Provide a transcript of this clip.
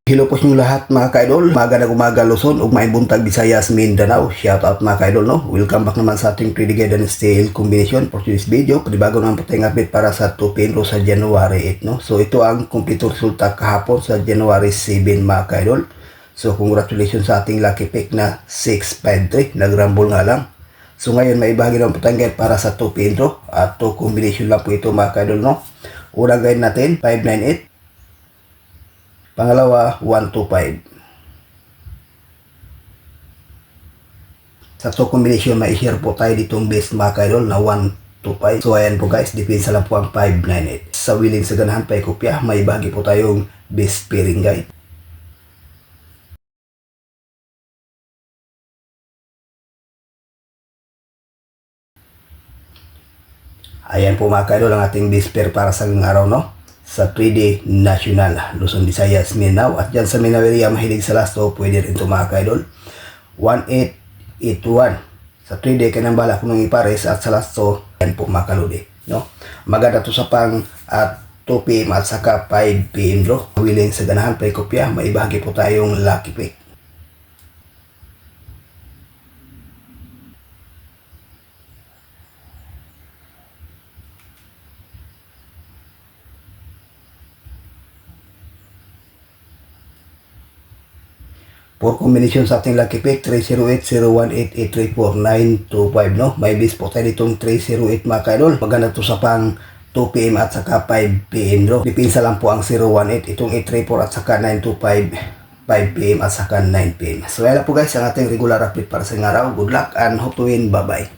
Hello po sa inyo lahat mga ka-idol. Magandang umaga Luzon ug maayong buntag Visayas, Mindanao. Shout out mga ka-idol no. Welcome back naman sa ating 3D Guide and Style combination for today's video. Panibago naman po tayong update para sa 2 Pedro sa January 8 no. So ito ang kumpleto resulta kahapon sa January 7 mga ka-idol. So congratulations sa ating lucky pick na 653. Nagrumble nga lang. So ngayon may ibahagi naman po tayong guide para sa 2 Pedro at 2 combination lang po ito mga ka-idol no. Unang guide natin 598. Pangalawa, 125. Sa 2 combination, may share po tayo ditong base mga ka-idol na 125. So ayan po guys, depensa lang po ang 598. Sa willing sa ganahan pa kopya, may bahagi po tayong base pairing guide. Ayan po mga ka-idol ang ating base pair para sa araw no. Sa 3D National, Luzon, Visayas, Mindanao. At dyan sa Mindanao area, mahilig sa lasto, pwede rin ito mga ka-idol. 1881. Sa 3D, kanang bala kung ipares at sa lasto, yan po mga kaludi. No? Maganda to sa pang at 2 PM at saka 5 PM bro. Willing sa ganahan, kopya, may bahagi po tayong lucky pick. For combination sa ating lucky pick, 308-018-834-925, no? May base po tayo ditong 308 mga ka-idol. Maganda to sa pang 2 PM at saka 5 PM, no? Dipinsa lang po ang 018, itong 834 at saka 925, 5 PM at saka 9 PM. So, yan po guys, ang ating regular update para sa ngaraw. Good luck and hope to win. Bye-bye.